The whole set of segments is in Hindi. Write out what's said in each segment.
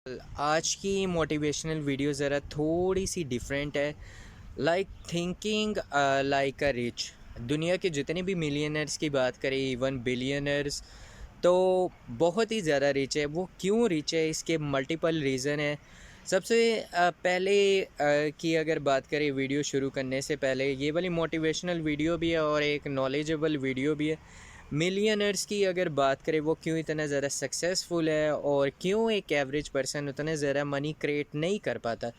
आज की मोटिवेशनल वीडियो ज़रा थोड़ी सी डिफरेंट है। Like thinking like a rich. दुनिया के जितने भी मिलियनर्स की बात करें, इवन बिलियनर्स, तो बहुत ही ज़्यादा रिच है। वो क्यों रिच है, इसके मल्टीपल रीज़न है। सबसे पहले की अगर बात करें, वीडियो शुरू करने से पहले, ये वाली मोटिवेशनल वीडियो भी है और एक नॉलेजेबल वीडियो भी है। मिलियनर्स की अगर बात करें, वो क्यों इतना ज़्यादा सक्सेसफुल है और क्यों एक एवरेज पर्सन उतना ज़्यादा मनी क्रिएट नहीं कर पाता।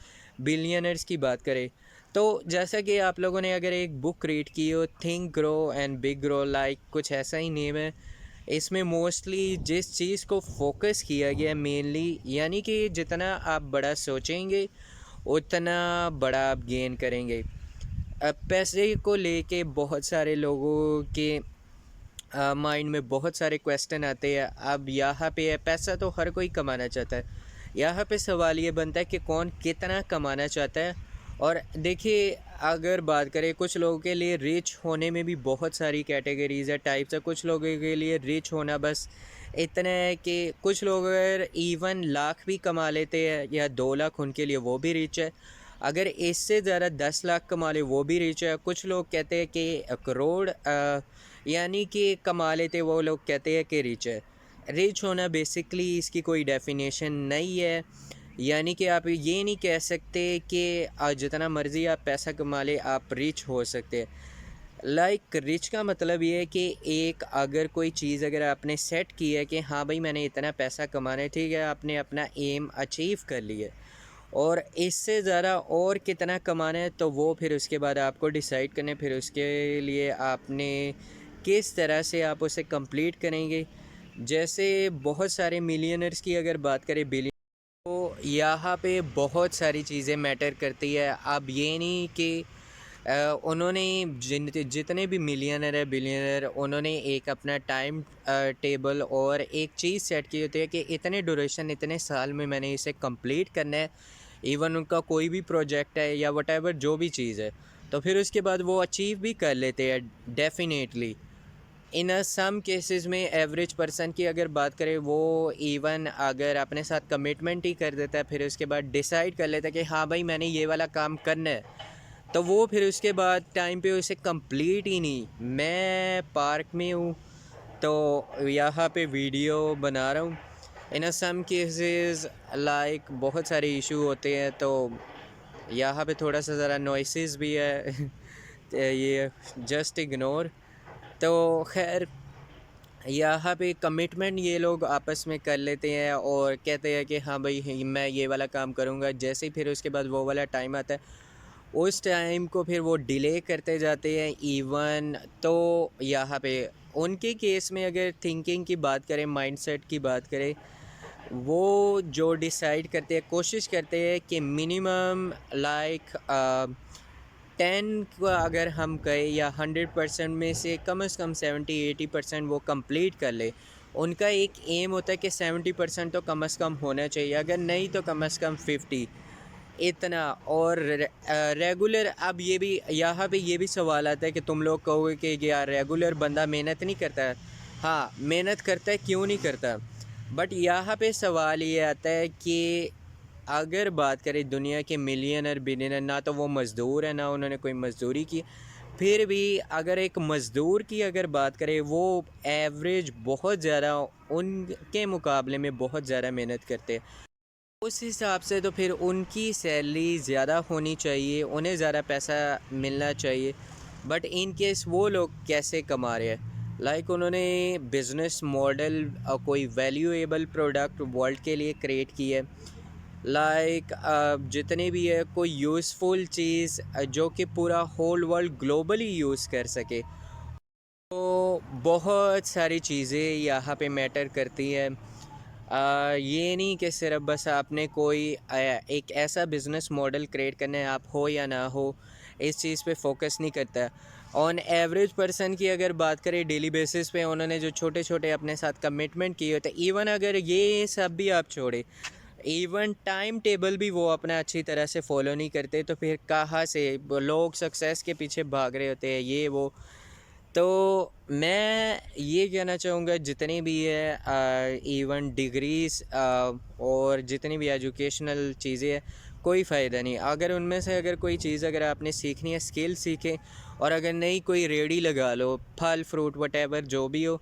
बिलियनर्स की बात करें तो जैसा कि आप लोगों ने अगर एक बुक रीड की हो, think grow and big grow, like कुछ ऐसा ही नेम है। इसमें मोस्टली जिस चीज़ को फोकस किया गया है मेनली, यानी कि जितना आप बड़ा सोचेंगे उतना बड़ा आप गेन करेंगे। अब पैसे को लेके बहुत सारे लोगों के माइंड में बहुत सारे क्वेश्चन आते हैं। अब यहाँ पे है, पैसा तो हर कोई कमाना चाहता है। यहाँ पे सवाल ये बनता है कि कौन कितना कमाना चाहता है। और देखिए, अगर बात करें, कुछ लोगों के लिए रिच होने में भी बहुत सारी कैटेगरीज है, टाइप्स है। कुछ लोगों के लिए रिच होना बस इतना है कि कुछ लोग अगर इवन लाख भी कमा लेते हैं या 2 लाख, उनके लिए वो भी रिच है। अगर इससे ज़्यादा 10 लाख कमा ले, वो भी रिच है। कुछ लोग कहते हैं कि करोड़ यानी कि कमा लेते, वो लोग कहते हैं कि रिच है। रिच होना बेसिकली इसकी कोई डेफिनेशन नहीं है। यानी कि आप ये नहीं कह सकते कि जितना मर्ज़ी आप पैसा कमा ले आप रिच हो सकते हैं। लाइक रिच का मतलब ये है कि एक अगर कोई चीज़ अगर आपने सेट की है कि हाँ भाई मैंने इतना पैसा कमाना है, ठीक है, आपने अपना एम अचीव कर लिया, और इससे ज़्यादा और कितना कमाना है तो वो फिर उसके बाद आपको डिसाइड करने, फिर उसके लिए आपने किस तरह से आप उसे कंप्लीट करेंगे। जैसे बहुत सारे मिलियनर्स की अगर बात करें, बिलियन, तो यहाँ पे बहुत सारी चीज़ें मैटर करती है। अब ये नहीं कि उन्होंने जितने भी मिलियनर है, बिलियनर, उन्होंने एक अपना टाइम टेबल और एक चीज़ सेट की होती है कि इतने ड्यूरेशन, इतने साल में मैंने इसे कंप्लीट करना है। इवन उनका कोई भी प्रोजेक्ट है या वटेवर जो भी चीज़ है, तो फिर उसके बाद वो अचीव भी कर लेते हैं डेफिनेटली। इन सम केसेस में एवरेज पर्सन की अगर बात करें, वो इवन अगर अपने साथ कमिटमेंट ही कर देता है, फिर उसके बाद डिसाइड कर लेता है कि हाँ भाई मैंने ये वाला काम करना है, तो वो फिर उसके बाद टाइम पे उसे कंप्लीट ही नहीं। मैं पार्क में हूँ तो यहाँ पे वीडियो बना रहा हूँ। इन सम केसेस लाइक बहुत सारे इशू होते हैं, तो यहाँ पे थोड़ा सा ज़रा नॉइसेस भी है तो ये जस्ट इग्नोर। तो खैर, यहाँ पे कमिटमेंट ये लोग आपस में कर लेते हैं और कहते हैं कि हाँ भाई मैं ये वाला काम करूँगा। जैसे ही फिर उसके बाद वो वाला टाइम आता है, उस टाइम को फिर वो डिले करते जाते हैं इवन। तो यहाँ पे उनके केस में अगर थिंकिंग की बात करें, माइंडसेट की बात करें, वो जो डिसाइड करते हैं, कोशिश करते हैं कि मिनिमम लाइक 10 को अगर हम कहें या 100% में से कम 70-80% वो कंप्लीट कर ले। उनका एक एम होता है कि 70% तो कम से कम होना चाहिए, अगर नहीं तो कम से कम 50 इतना। और रेगुलर, अब ये भी यहाँ पे ये भी सवाल आता है कि तुम लोग कहोगे कि यार रेगुलर बंदा मेहनत नहीं करता है। हाँ, मेहनत करता है, क्यों नहीं करता। बट यहाँ पे सवाल ये आता है कि अगर बात करें दुनिया के मिलियनर बिलियनर, ना तो वो मज़दूर है, ना उन्होंने कोई मज़दूरी की। फिर भी अगर एक मज़दूर की अगर बात करें, वो एवरेज बहुत ज़्यादा उनके मुकाबले में बहुत ज़्यादा मेहनत करते हैं। उस हिसाब से तो फिर उनकी सैलरी ज़्यादा होनी चाहिए, उन्हें ज़्यादा पैसा मिलना चाहिए। बट इन केस वो लोग कैसे कमा रहे हैं, लाइक उन्होंने बिज़नेस मॉडल कोई वैल्यूएबल प्रोडक्ट वर्ल्ड के लिए क्रिएट की है। लाइक जितने भी है कोई यूज़फुल चीज़ जो कि पूरा होल वर्ल्ड ग्लोबली यूज़ कर सके। तो बहुत सारी चीज़ें यहाँ पे मैटर करती है। ये नहीं कि सिर्फ बस आपने कोई एक ऐसा बिज़नेस मॉडल क्रिएट करना है, आप हो या ना हो, इस चीज़ पे फोकस नहीं करता। ऑन एवरेज पर्सन की अगर बात करें, डेली बेसिस पे उन्होंने जो छोटे छोटे अपने साथ कमिटमेंट किए होते, इवन अगर ये सब भी आप छोड़े, इवन टाइम टेबल भी वो अपना अच्छी तरह से फॉलो नहीं करते, तो फिर कहाँ से लोग सक्सेस के पीछे भाग रहे होते हैं, ये वो। तो मैं ये कहना चाहूँगा जितनी भी है इवन डिग्रीज़ और जितनी भी एजुकेशनल चीज़ें हैं, कोई फ़ायदा नहीं अगर उनमें से अगर कोई चीज़ अगर आपने सीखनी है स्किल सीखें, और अगर नहीं कोई रेडी लगा लो, फल फ्रूट वटेवर जो भी हो।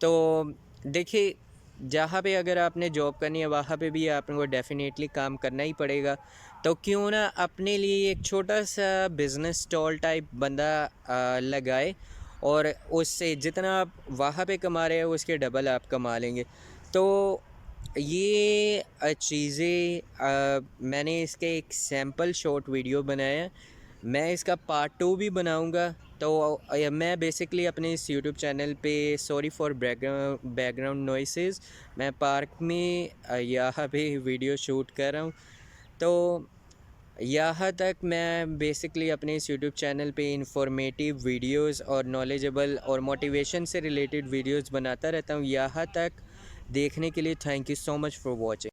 तो देखिए, जहाँ पे अगर आपने जॉब करनी है वहाँ पे भी आपको डेफिनेटली काम करना ही पड़ेगा। तो क्यों ना अपने लिए एक छोटा सा बिज़नेस स्टॉल टाइप बंदा लगाए, और उससे जितना आप वहाँ पे कमा रहे हो उसके डबल आप कमा लेंगे। तो ये चीज़ें मैंने इसके एक सैम्पल शॉर्ट वीडियो बनाया है। मैं इसका पार्ट 2 भी बनाऊंगा। तो मैं बेसिकली अपने इस यूट्यूब चैनल पे, सॉरी फॉर बैकग्राउंड नॉइसेस, मैं पार्क में यहाँ पे वीडियो शूट कर रहा हूँ। तो यहाँ तक मैं बेसिकली अपने इस यूट्यूब चैनल पे इंफॉर्मेटिव वीडियोस और नॉलेजेबल और मोटिवेशन से रिलेटेड वीडियोस बनाता रहता हूँ। यहाँ तक देखने के लिए thank you so much for watching.